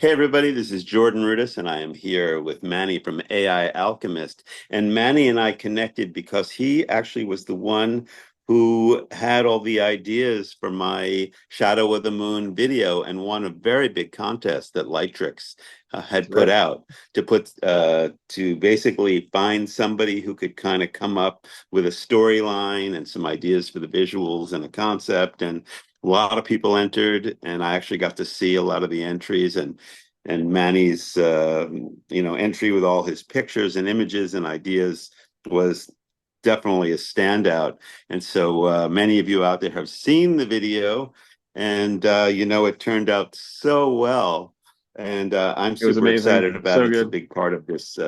Hey everybody, this is Jordan Rudess, and I am here with Manny from AI Alchemist. And Manny and I connected because he actually was the one who had all the ideas for my Shadow of the Moon video and won a very big contest that Lightricks That's had put right. out to basically find somebody who could kind of come up with a storyline and some ideas for the visuals and a concept. And a lot of people entered, and I actually got to see a lot of the entries and Manny's entry with all his pictures and images and ideas was definitely a standout. And so many of you out there have seen the video, and it turned out so well. And I'm It was super excited amazing. about So it. It's a good. big part of this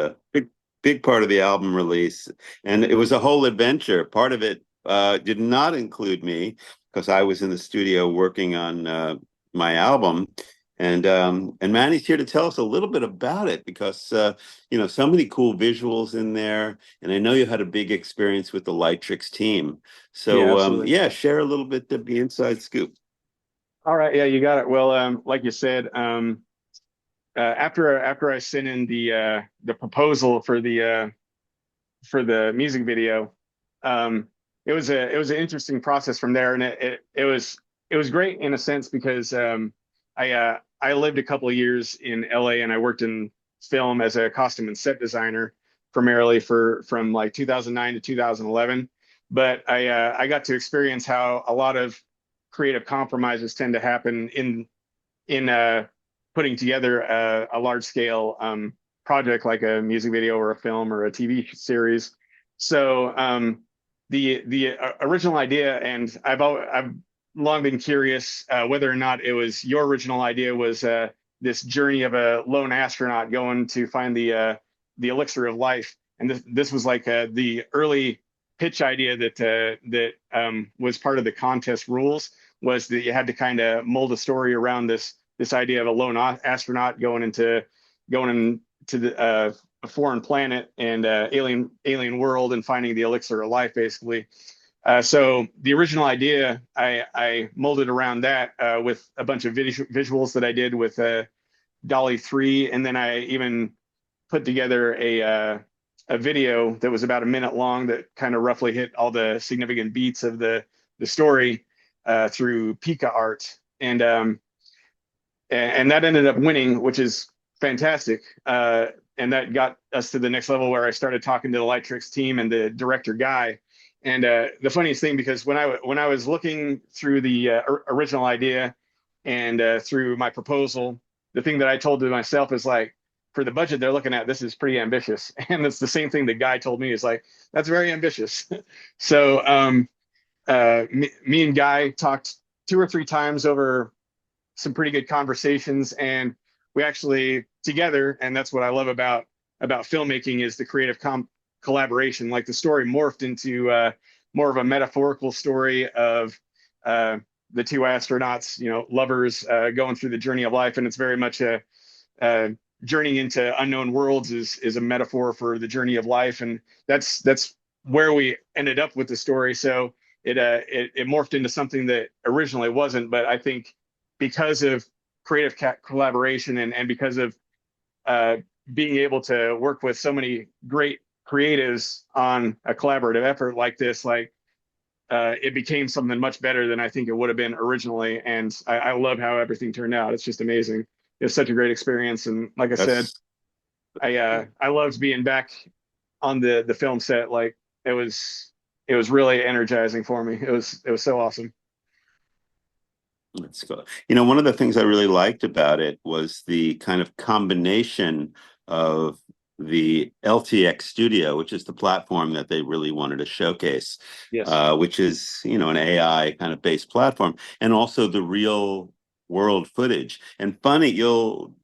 big part of the album release, and it was a whole adventure. Part of it did not include me because I was in the studio working on my album, and Manny's here to tell us a little bit about it because so many cool visuals in there, and I know you had a big experience with the Lightricks team. Yeah, So absolutely. yeah, share a little bit of the inside scoop. All right. Yeah, you got it. Well, like you said, after I sent in the proposal for the music video, it was an interesting process from there, and it was great in a sense because I lived a couple of years in LA and I worked in film as a costume and set designer primarily for from like 2009 to 2011. But I got to experience how a lot of creative compromises tend to happen in putting together a large scale project like a music video or a film or a TV series. So the original idea, and I've long been curious whether or not it was your original idea was this journey of a lone astronaut going to find the elixir of life, and this was like the early pitch idea that was part of the contest rules was that you had to kind of mold a story around this idea of a lone astronaut going into a foreign planet and alien world and finding the elixir of life, basically. So the original idea, I molded around that with a bunch of visuals that I did with Dolly 3, and then I even put together a video that was about a minute long that kind of roughly hit all the significant beats of the story through Pika art, and that ended up winning, which is fantastic. And that got us to the next level where I started talking to the Lightricks team and the director guy. And the funniest thing, because when I was looking through the original idea and through my proposal, the thing that I told to myself is like, for the budget they're looking at, this is pretty ambitious. And it's the same thing the guy told me is like, that's very ambitious. So me and Guy talked two or three times over some pretty good conversations, and we actually together, and that's what I love about filmmaking is the creative collaboration. Like the story morphed into more of a metaphorical story of the two astronauts, lovers going through the journey of life, and it's very much a journey into unknown worlds is a metaphor for the journey of life, and that's where we ended up with the story. So it morphed into something that originally wasn't, but I think because of creative collaboration and because of uh, being able to work with so many great creatives on a collaborative effort like this, like it became something much better than I think it would have been originally. And I love how everything turned out. It's just amazing. It's such a great experience. And like I said, That's I loved being back on the film set. Like it was it was really energizing for me. It was so awesome. That's cool. One of the things I really liked about it was the kind of combination of the LTX Studio, which is the platform that they really wanted to showcase, Yes, which is, an AI kind of based platform, and also the real world footage. And funny, you'll,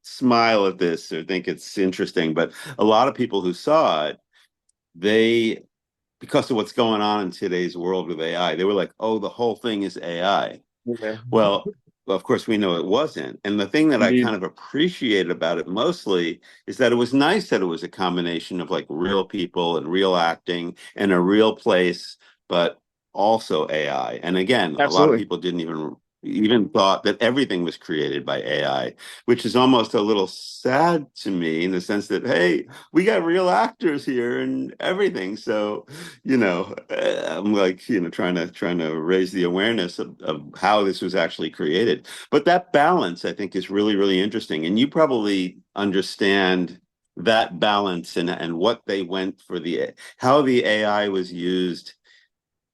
smile at this or think it's interesting, but a lot of people who saw it, they, because of what's going on in today's world with AI, they were like, oh, the whole thing is AI. yeah, Well, of course, we know it wasn't. And the thing that I kind indeed. of appreciated about it mostly is that it was nice that it was a combination of like real people and real acting and a real place, but also AI. And again, a lot of Absolutely. people didn't even even thought that everything was created by AI, which is almost a little sad to me in the sense that, hey, we got real actors here and everything. So, I'm like, trying to raise the awareness of how this was actually created. But that balance, I think, is really, really interesting. And you probably understand that balance and what they went for how the AI was used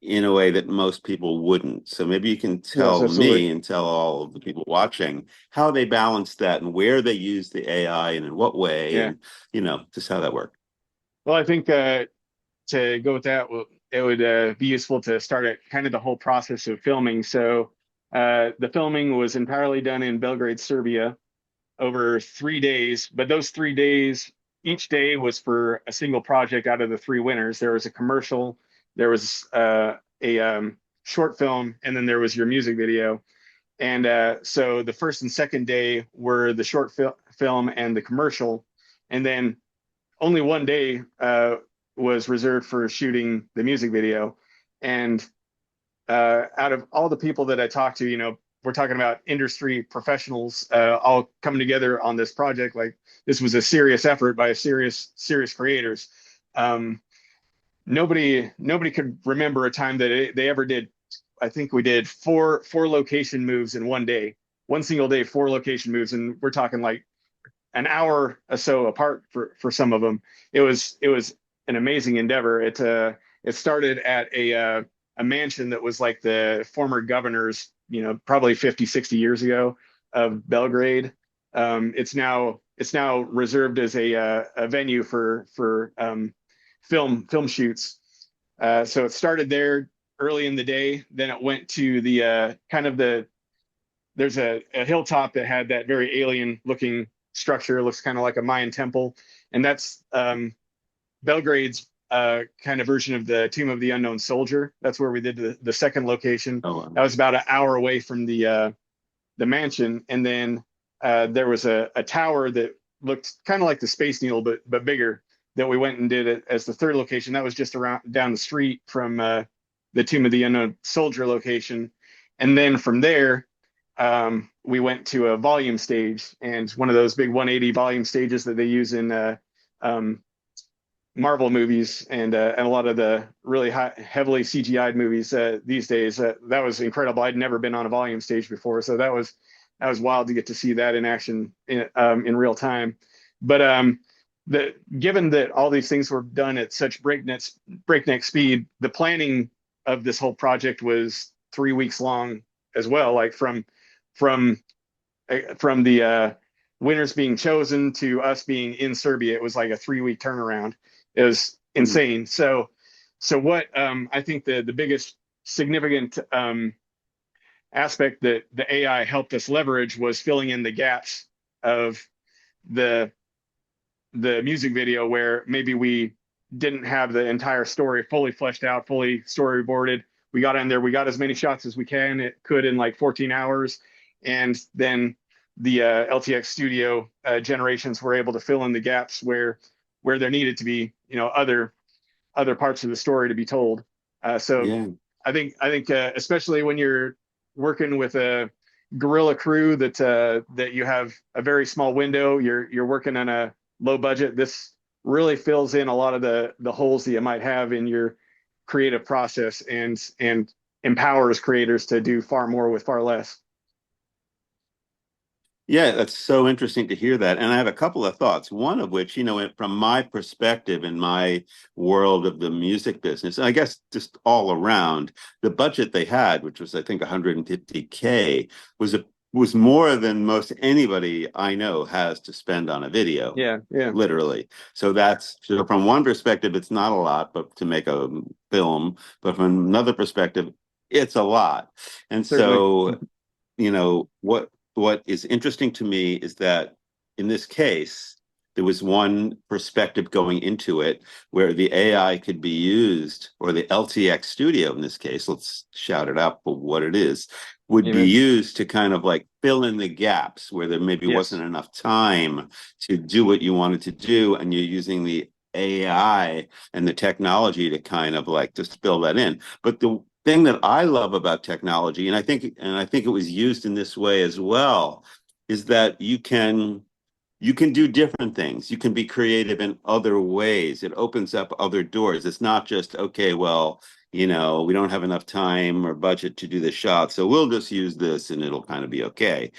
in a way that most people wouldn't. So maybe you can Yes, tell absolutely. me and tell all of the people watching how they balanced that and where they used the AI and in what way Yeah. and, just how that worked. Well, I think to go with that, it would be useful to start at kind of the whole process of filming. So the filming was entirely done in Belgrade, Serbia, over 3 days. But those 3 days, each day was for a single project out of the three winners. There was a commercial, there was a short film, and then there was your music video. And so the first and second day were the short film and the commercial. And then only one day was reserved for shooting the music video. And out of all the people that I talked to, we're talking about industry professionals all coming together on this project. Like this was a serious effort by a serious creators. Um, nobody could remember a time that they ever did. I think we did four location moves in one day, one single day, four location moves, and we're talking like an hour or so apart for some of them. It was an amazing endeavor. It started at a mansion that was like the former governor's, probably 50, 60 years ago of Belgrade. It's now reserved as a venue for film shoots. So it started there early in the day. Then it went to the kind of there's a hilltop that had that very alien looking structure. It looks kind of like a Mayan temple, and that's Belgrade's kind of version of the Tomb of the Unknown Soldier. That's where we did the second location. Oh, That wow. was about an hour away from the mansion, and then there was a tower that looked kind of like the Space Needle, but bigger. That we went and did it as the third location. That was just around down the street from the Tomb of the Unknown Soldier location, and then from there we went to a volume stage, and one of those big 180 volume stages that they use in um, Marvel movies and a lot of the really heavily CGI'd movies these days. That was incredible. I'd never been on a volume stage before, so that was wild to get to see that in action in real time. But given that all these things were done at such breakneck speed, the planning of this whole project was 3 weeks long as well. Like from the winners being chosen to us being in Serbia, it was like a 3 week turnaround. It was Mhm. insane. So what I think the biggest significant aspect that the AI helped us leverage was filling in the gaps of the the music video where maybe we didn't have the entire story fully fleshed out, fully storyboarded. We got in there, we got as many shots as we could in like 14 hours, and then the LTX Studio generations were able to fill in the gaps where there needed to be, other parts of the story to be told. So Yeah. I think especially when you're working with a guerrilla crew that you have a very small window, you're working on a low budget. This really fills in a lot of the holes that you might have in your creative process and empowers creators to do far more with far less. Yeah, that's so interesting to hear that. And I have a couple of thoughts. One of which, from my perspective in my world of the music business, and I guess just all around, the budget they had, which was I think 150K, was more than most anybody I know has to spend on a video, Yeah, yeah, literally. So from one perspective, it's not a lot, but to make a film, but from another perspective, it's a lot. And certainly. so what is interesting to me is that in this case, there was one perspective going into it where the AI could be used, or the LTX Studio in this case, let's shout it out for what it is, would be Amen. used to kind of like fill in the gaps where there maybe wasn't Yes, enough time to do what you wanted to do, and you're using the AI and the technology to kind of like just fill that in. But thing that I love about technology, and I think it was used in this way as well, is that you can do different things. You can be creative in other ways. It opens up other doors. It's not just, okay, well, we don't have enough time or budget to do this shot, so we'll just use this and it'll kind of be okay.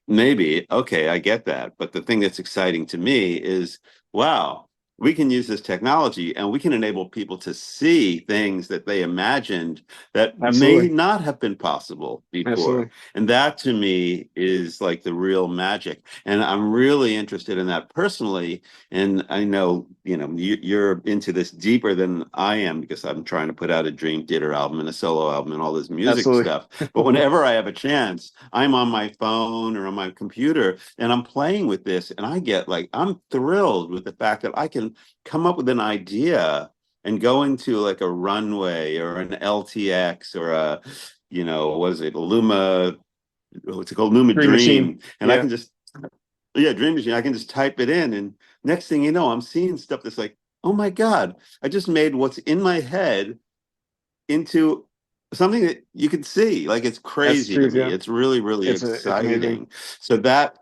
Maybe, okay, I get that. But the thing that's exciting to me is, wow, we can use this technology and we can enable people to see things that they imagined that may Absolutely. not have been possible before. Absolutely. And that to me is like the real magic. And I'm really interested in that personally. And I know, you're into this deeper than I am because I'm trying to put out a dream theater album and a solo album and all this music Absolutely. stuff. But whenever I have a chance, I'm on my phone or on my computer and I'm playing with this and I'm thrilled with the fact that I can come up with an idea and go into like a runway or an LTX or what is it, what's it called? Luma Dream Machine. Dream. And I Yeah. can just, yeah, Dream Machine. I can just type it in. And next thing you know, I'm seeing stuff that's like, oh my God, I just made what's in my head into something that you can see. Like it's That's crazy to true. me. Yeah. It's really, really It's amazing. exciting. So that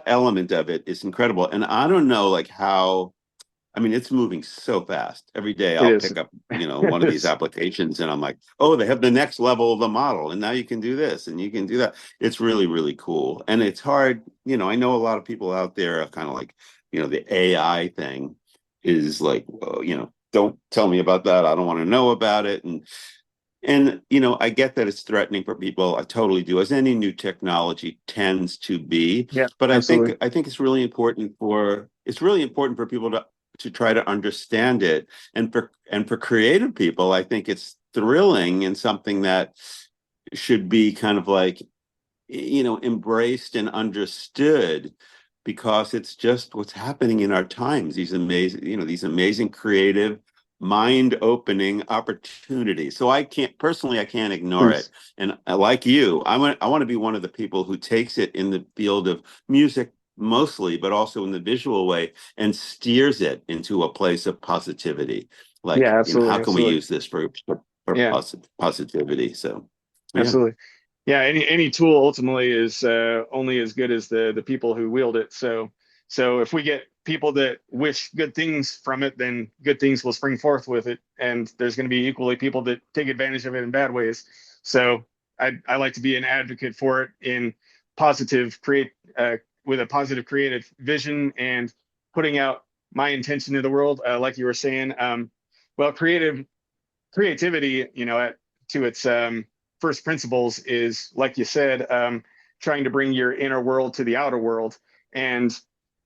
element of it is incredible. And I don't know like how, I mean, it's moving so fast. Every day It I'll is. pick up, one of these It's, applications and I'm like, oh, they have the next level of the model. And now you can do this and you can do that. It's really, really cool. And it's hard, I know a lot of people out there are kind of like, the AI thing is like, well, don't tell me about that. I don't want to know about it. And I get that it's threatening for people. I totally do, as any new technology tends to be. yeah. But Absolutely. I think it's really important for people to try to understand it. And for creative people, I think it's thrilling and something that should be kind of like, embraced and understood because it's just what's happening in our times. These amazing creative mind-opening opportunities. So I can't ignore it. Please. And like you, I want to be one of the people who takes it in the field of music mostly, but also in the visual way and steers it into a place of positivity. Like, Yeah. how Absolutely. can we Absolutely. use this for Yeah. positivity? So, yeah. Absolutely. Yeah. Any tool ultimately is only as good as the people who wield it. So if we get people that wish good things from it, then good things will spring forth with it, and there's going to be equally people that take advantage of it in bad ways. So I like to be an advocate for it in positive create with a positive creative vision and putting out my intention to the world. Like you were saying, well, creativity, to its first principles is, like you said, trying to bring your inner world to the outer world. And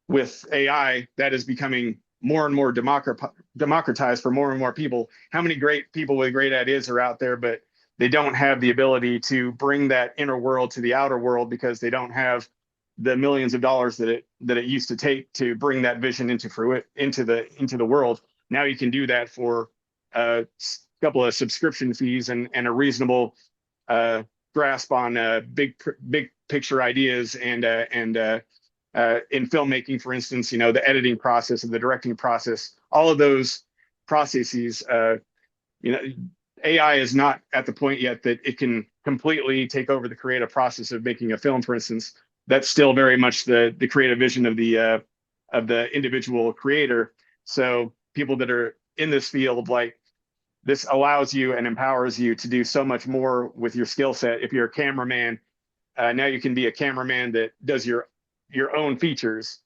with AI, that is becoming more and more democratized for more and more people. How many great people with great ideas are out there, but they don't have the ability to bring that inner world to the outer world because they don't have the millions of dollars that it used to take to bring that vision into the world. Now you can do that for a couple of subscription fees and a reasonable grasp on big picture ideas and in filmmaking, for instance, the editing process and the directing process, all of those processes, you know, AI is not at the point yet that it can completely take over the creative process of making a film, for instance. That's still very much the creative vision of the individual creator. So people that are in this field, like, this allows you and empowers you to do so much more with your skill set. If you're a cameraman, now you can be a cameraman that does your own features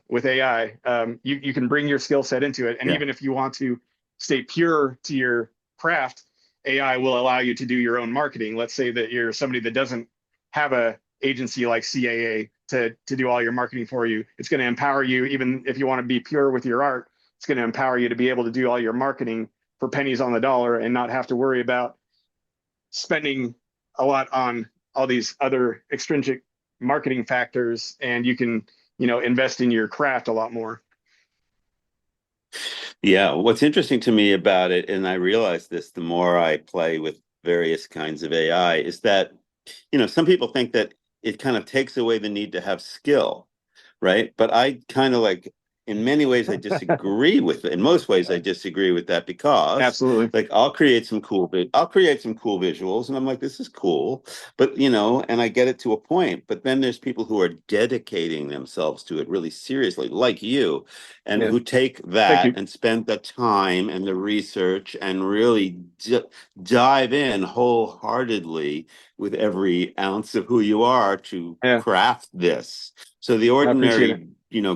with AI. You can bring your skill set into it, and Yeah. even if you want to stay pure to your craft, AI will allow you to do your own marketing. Let's say that you're somebody that doesn't have a agency like CAA to do all your marketing for you. It's going to empower you, even if you want to be pure with your art. It's going to empower you to be able to do all your marketing for pennies on the dollar and not have to worry about spending a lot on all these other extrinsic marketing factors, and you can invest in your craft a lot more. Yeah, what's interesting to me about it, and I realize this the more I play with various kinds of AI, is that, some people think that it kind of takes away the need to have skill, right? But I kind of like in many ways I disagree with it. In most ways I disagree with that because Absolutely. like I'll create some cool visuals and I'm like, this is cool. But and I get it to a point. But then there's people who are dedicating themselves to it really seriously, like you, and Yeah. who take Thank that you. and spend the time and the research and really dive in wholeheartedly with every ounce of who you are to Yeah. craft this. So the I appreciate it. ordinary,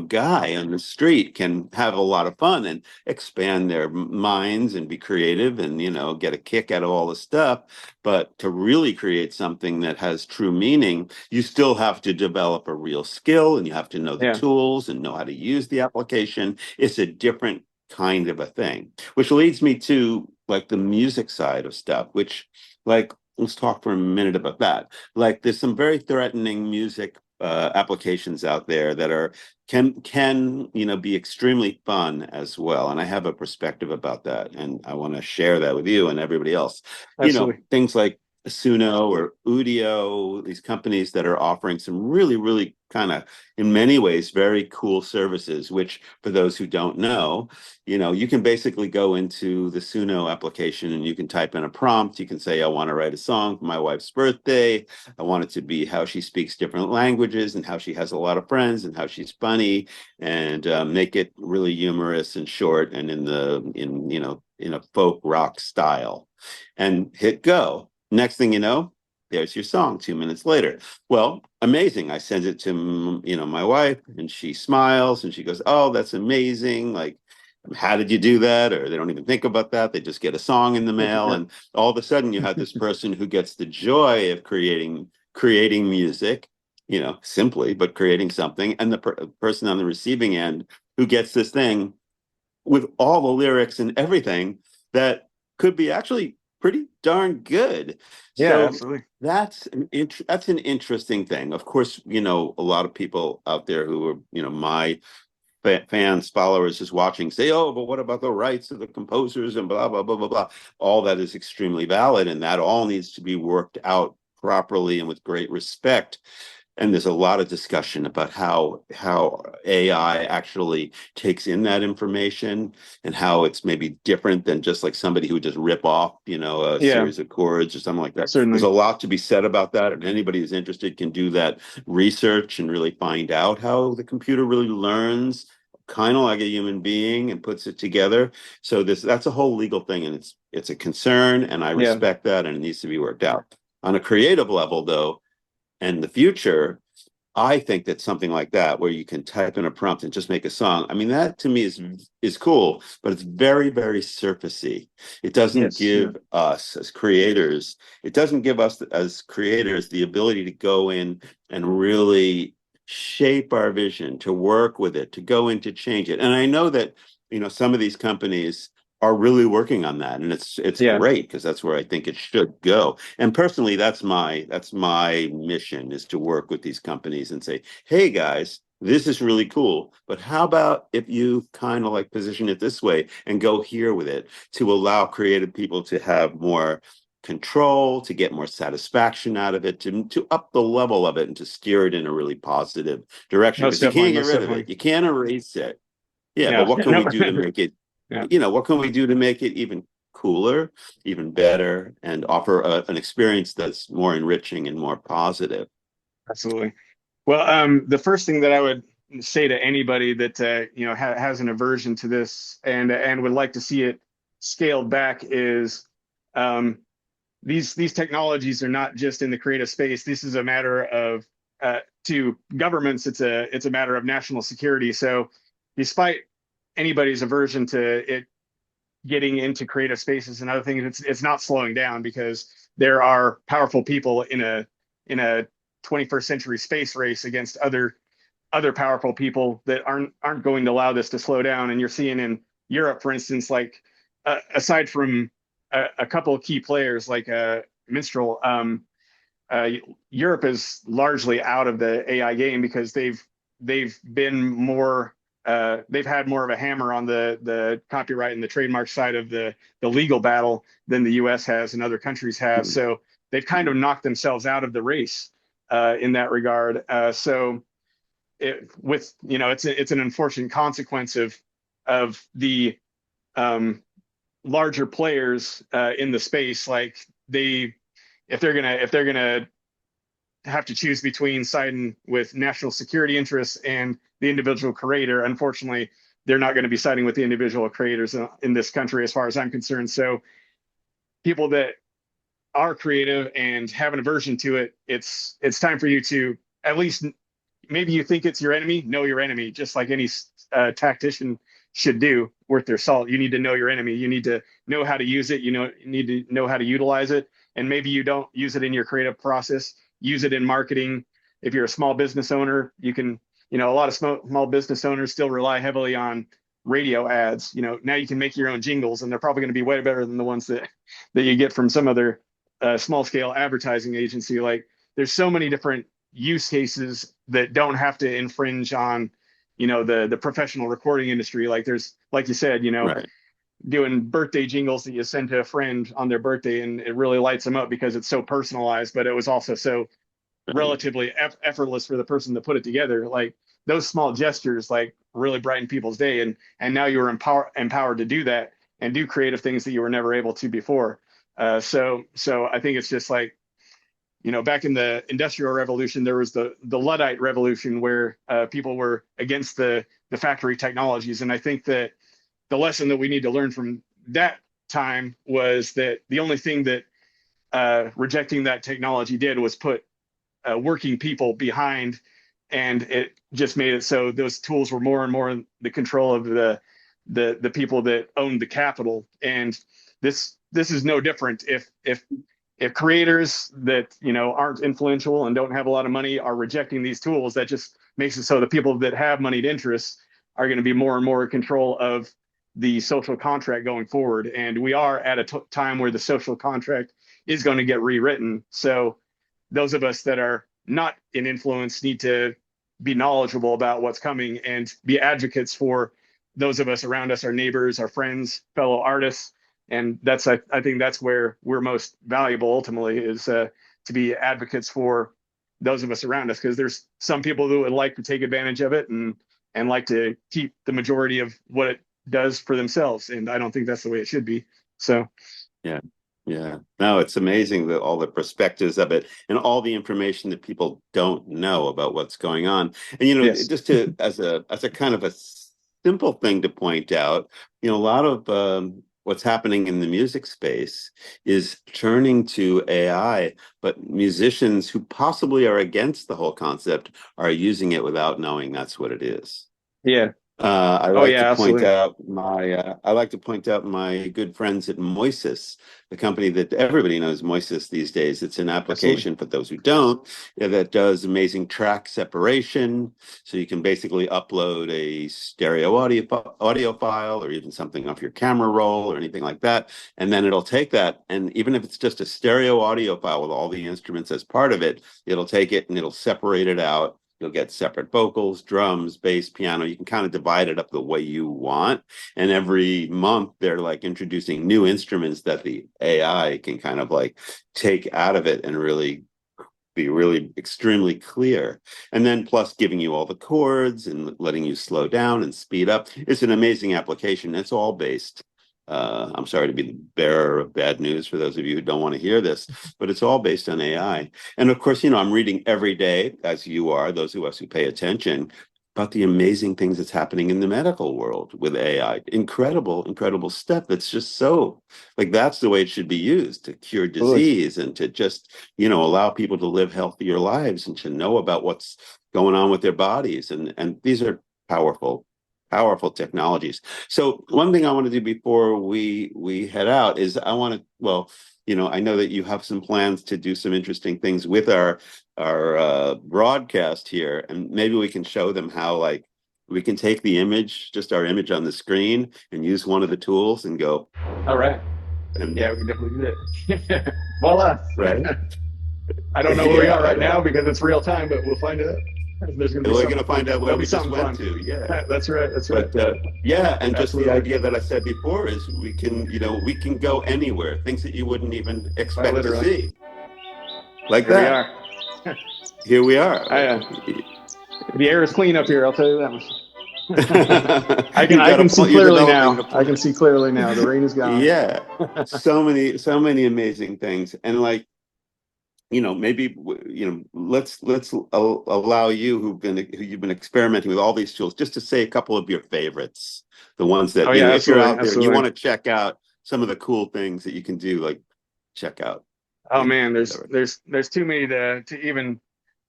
guy on the street can have a lot of fun and expand their minds and be creative and, get a kick out of all the stuff. But to really create something that has true meaning, you still have to develop a real skill and you have to know the Yeah. tools and know how to use the application. It's a different kind of a thing, which leads me to like the music side of stuff, which like, let's talk for a minute about that. Like there's some very threatening music applications out there that are can be extremely fun as well, and I have a perspective about that and I want to share that with you and everybody else. Absolutely. Things like Suno or Udio, these companies that are offering some really, really kind of, in many ways, very cool services, which for those who don't know, you can basically go into the Suno application and you can type in a prompt. You can say, I want to write a song for my wife's birthday. I want it to be how she speaks different languages and how she has a lot of friends and how she's funny, and make it really humorous and short and in a folk rock style, and hit go. Next thing you know, there's your song 2 minutes later. Well, amazing. I send it to, my wife and she smiles and she goes, oh, that's amazing. Like, how did you do that? Or they don't even think about that. They just get a song in the mail. Yeah. And all of a sudden you have this person who gets the joy of creating music, simply, but creating something. And the person on the receiving end who gets this thing with all the lyrics and everything that could be actually pretty darn good. Yeah. So Absolutely. that's an interesting thing. Of course, a lot of people out there who are, my fans, followers, just watching say, oh, but what about the rights of the composers and blah, blah, blah, blah, blah. All that is extremely valid. And that all needs to be worked out properly and with great respect. And there's a lot of discussion about how AI actually takes in that information and how it's maybe different than just like somebody who would just rip off, a Yeah. series of chords or something like that. There's Certainly. a lot to be said about that, and anybody who's interested can do that research and really find out how the computer really learns, kind of like a human being, and puts it together. So that's a whole legal thing, and it's a concern, and I Yeah. respect that, and it needs to be worked out. On a creative level, though, and the future, I think that something like that, where you can type in a prompt and just make a song, I mean, that to me is cool, but it's very, very surfacey. It doesn't Yes. Yeah. give us as creators, it doesn't give us as creators the ability to go in and really shape our vision, to work with it, to go in to change it. And I know that, some of these companies are really working on that, and it's Yeah. great because that's where I think it should go. And personally, that's my mission, is to work with these companies and say, hey guys, this is really cool, but how about if you kind of like position it this way and go here with it, to allow creative people to have more control, to get more satisfaction out of it, to up the level of it and to steer it in a really positive direction, Most because you definitely. can't get Most rid of definitely. it, you can't erase it. Yeah, but Yeah. what can we No. do to make it, Yeah. what can we do to make it even cooler, even better, and offer an experience that's more enriching and more positive? Absolutely. Well, the first thing that I would say to anybody that has an aversion to this and would like to see it scaled back is, um, these technologies are not just in the creative space. This is a matter of, to governments, it's a matter of national security. So, despite anybody's aversion to it getting into creative spaces and other things, it's not slowing down, because there are powerful people in a 21st century space race against other powerful people that aren't going to allow this to slow down. And you're seeing in Europe, for instance, like, aside from a couple of key players like Minstrel, uh, Europe is largely out of the AI game, because they've been more they've had more of a hammer on the copyright and the trademark side of the legal battle than the U.S. has and other countries have. So they've kind of knocked themselves out of the race in that regard. So with, it's an unfortunate consequence of the larger players in the space. Like if they're gonna have to choose between siding with national security interests and the individual creator, unfortunately, they're not going to be siding with the individual creators in this country, as far as I'm concerned. So people that are creative and have an aversion to it, it's time for you to, at least, maybe you think it's your enemy, know your enemy, just like any tactician should do, worth their salt. You need to know your enemy. You need to know how to use it. You need to know how to utilize it. And maybe you don't use it in your creative process. Use it in marketing. If you're a small business owner, you can, a lot of small business owners still rely heavily on radio ads. Now you can make your own jingles, and they're probably going to be way better than the ones that you get from some other small scale advertising agency. Like, there's so many different use cases that don't have to infringe on, the professional recording industry. Like, there's, like you said, Right. doing birthday jingles that you send to a friend on their birthday, and it really lights them up because it's so personalized, but it was also so relatively effortless for the person to put it together. Like, those small gestures like really brighten people's day, and now you're empowered to do that and do creative things that you were never able to before. So I think it's just like, back in the Industrial Revolution, there was the Luddite Revolution, where people were against the factory technologies. And I think that the lesson that we need to learn from that time was that the only thing that rejecting that technology did was put working people behind, and it just made it so those tools were more and more in the control of the people that owned the capital. And this is no different. If creators that aren't influential and don't have a lot of money are rejecting these tools, that just makes it so the people that have moneyed interests are going to be more and more in control of the social contract going forward. And we are at a time where the social contract is going to get rewritten. So those of us that are not in influence need to be knowledgeable about what's coming and be advocates for those of us around us, our neighbors, our friends, fellow artists. And that's, I think that's where we're most valuable ultimately, is to be advocates for those of us around us, because there's some people who would like to take advantage of it and like to keep the majority of what it does for themselves. And I don't think that's the way it should be. So, Yeah. Yeah. No, it's amazing that all the perspectives of it and all the information that people don't know about what's going on. And, yes. just to, as a kind of a simple thing to point out, a lot of what's happening in the music space is turning to AI, but musicians who possibly are against the whole concept are using it without knowing that's what it is. Yeah. I like to point absolutely. out my good friends at Moises, the company that everybody knows Moises these days. It's an application for those who don't, that does amazing track separation. So you can basically upload a stereo audio file, or even something off your camera roll or anything like that. And then it'll take that, and even if it's just a stereo audio file with all the instruments as part of it, it'll take it and it'll separate it out. You'll get separate vocals, drums, bass, piano. You can kind of divide it up the way you want. And every month they're like introducing new instruments that the AI can kind of like take out of it and really be really extremely clear. And then plus giving you all the chords and letting you slow down and speed up. It's an amazing application. It's all based. I'm sorry to be the bearer of bad news for those of you who don't want to hear this, but it's all based on AI. And of course, I'm reading every day, as you are, those of us who pay attention, about the amazing things that's happening in the medical world with AI. Incredible, incredible stuff. That's just so, like, that's the way it should be used, to cure disease and to just, allow people to live healthier lives and to know about what's going on with their bodies. And these are powerful technologies. So one thing I want to do before we head out is I want to, well, I know that you have some plans to do some interesting things with our broadcast here, and maybe we can show them how, like, we can take the image, just our image on the screen, and use one of the tools and go. All right. And yeah, we can definitely do that. Voila. Right. I don't know where we are right now because it's real time, but we'll find it out. We're going to find out where we just went to. Yeah, that's right. But yeah, and just the idea that I said before is we can go anywhere, things that you wouldn't even expect to see. Like Here that. Here we are. The air is clean up here, I'll tell you that much. You've I got a can see plan. You're clearly developing now. a I can plan. see clearly now. The rain is gone. Yeah, so many amazing things, and like, maybe let's allow you who you've been experimenting with all these tools, just to say a couple of your favorites, the ones Oh that, yeah, if you're absolutely, out there and you want absolutely. to check out some of the cool things that you can do, like check out, Oh man, whatever. there's too many to even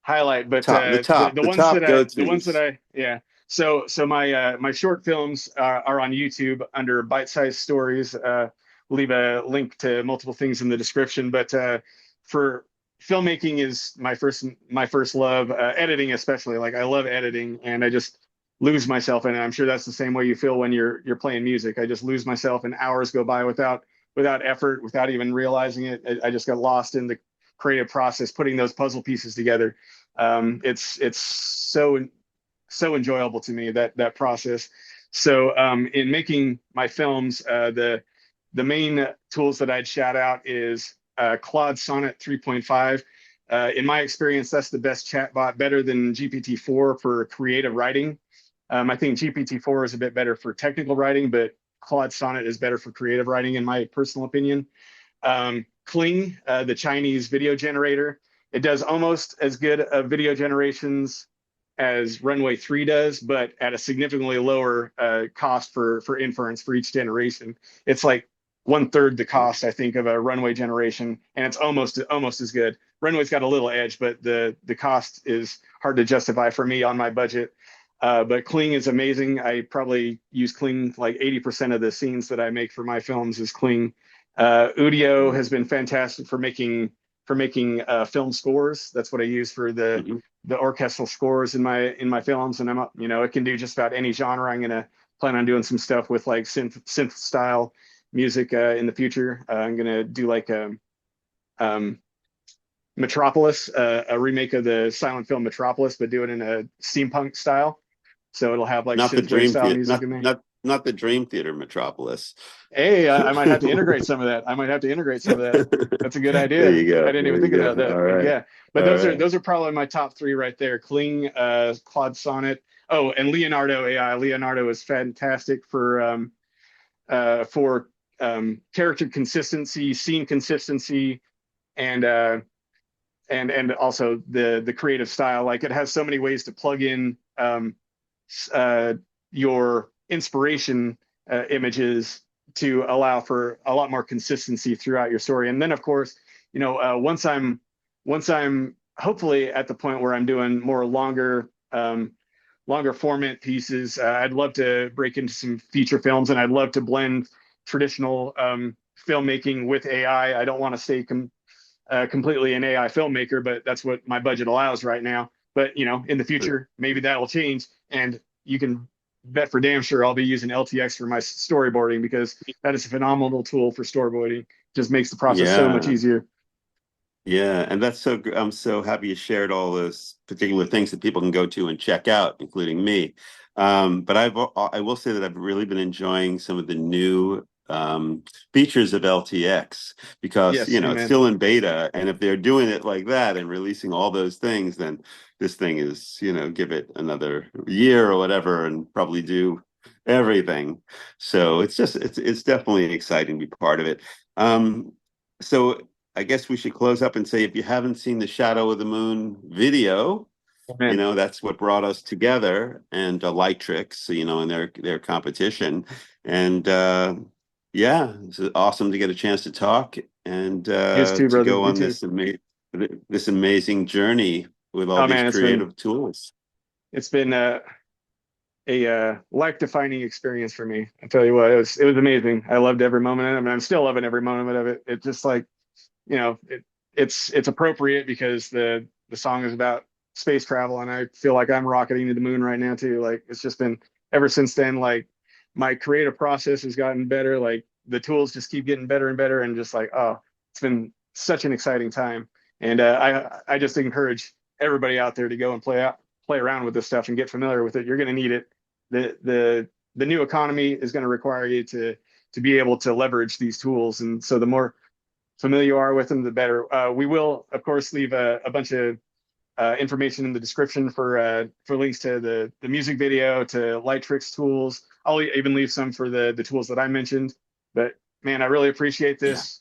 highlight, but The top the ones that go-tos. I yeah. So my short films are on YouTube under bite-sized stories. Leave a link to multiple things in the description. But for filmmaking is my first love. Editing especially, like I love editing, and I just lose myself in it. I'm sure that's the same way you feel when you're playing music. I just lose myself, and hours go by without effort, without even realizing it. I just got lost in the creative process, putting those puzzle pieces together. It's so enjoyable to me, that process. So in making my films, the main tools that I'd shout out is Claude Sonnet 3.5. In my experience, that's the best chatbot, better than GPT-4 for creative writing. I think GPT-4 is a bit better for technical writing, but Claude Sonnet is better for creative writing, in my personal opinion. Kling, the Chinese video generator, it does almost as good of video generations as Runway 3 does, but at a significantly lower cost for inference for each generation. It's like one third the cost, I think, of a Runway generation, and it's almost as good. Runway's got a little edge, but the cost is hard to justify for me on my budget. But Kling is amazing. I probably use Kling like 80% of the scenes that I make for my films is Kling. Udio has been fantastic for making film scores. That's what I use for Mm-hmm. the orchestral scores in my films, and it can do just about any genre. I'm gonna plan on doing some stuff with like synth style music in the future. I'm gonna do like um, Metropolis, a remake of the silent film Metropolis, but do it in a steampunk style. So it'll have like Not the synthwave Dream style Theater, music in there. not the Dream Theater Metropolis. Hey, I might have to integrate some of that. I might have to integrate some of that. That's a good There idea. you go. I didn't even There you think about go. that. All right. Yeah, but All right. those are probably my top three right there. Kling, Claude Sonnet. Oh, and Leonardo AI. Leonardo is fantastic for character consistency, scene consistency, and also the creative style. Like it has so many ways to plug in uh, your inspiration images to allow for a lot more consistency throughout your story. And then, of course, once I'm hopefully at the point where I'm doing more longer format pieces, I'd love to break into some feature films, and I'd love to blend traditional filmmaking with AI. I don't want to stay completely an AI filmmaker, but that's what my budget allows right now. But in the future, maybe that will change, and you can bet for damn sure I'll be using LTX for my storyboarding, because that is a phenomenal tool for storyboarding. Just makes the process so much Yeah. easier. Yeah, and I'm so happy you shared all those particular things that people can go to and check out, including me. But I will say that I've really been enjoying some of the new features of LTX, because Yes, it's amen. still in beta, and if they're doing it like that and releasing all those things, then this thing is, give it another year or whatever, and probably do everything. So it's definitely exciting to be part of it. So I guess we should close up and say, if you haven't seen the Shadow of the Moon video, Amen. that's what brought us together, and Lightricks, in their competition. And yeah, it's awesome to get a chance to talk, and Yes, too, to brother. go You on too. this amazing journey with all Oh these man, creative tools. it's been a life defining experience for me. I tell you what, it was amazing. I loved every moment of it, and I'm still loving every moment of it. It just like it's appropriate because the song is about space travel, and I feel like I'm rocketing to the moon right now too. Like it's just been ever since then. Like my creative process has gotten better. Like the tools just keep getting better and better, and just like it's been such an exciting time. And I just encourage everybody out there to go and play around with this stuff and get familiar with it. You're going to need it. The new economy is going to require you to be able to leverage these tools, and so the more familiar you are with them, the better. We will, of course, leave a bunch of information in the description for links to the music video, to Lightricks tools. I'll even leave some for the tools that I mentioned. But man, I really appreciate Yeah. this.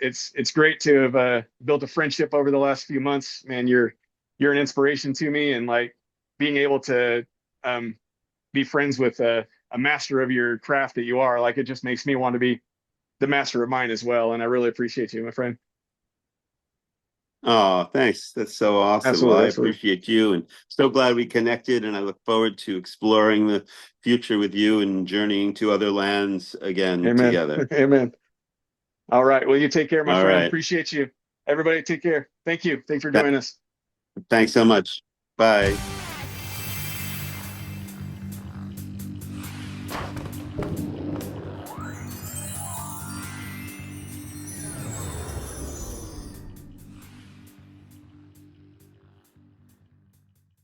It's great to have built a friendship over the last few months. Man, you're an inspiration to me, and like being able to be friends with a master of your craft that you are, like it just makes me want to be the master of mine as well. And I really appreciate you, my friend. Oh, thanks. That's so awesome. Well, Absolutely, I absolutely. appreciate you and so glad we connected. And I look forward to exploring the future with you and journeying to other lands again Amen. together. Amen. All right. Well, you take care, my All friend. right. Appreciate you. Everybody take care. Thank you. Thanks for Th- joining us. Thanks so much. Bye.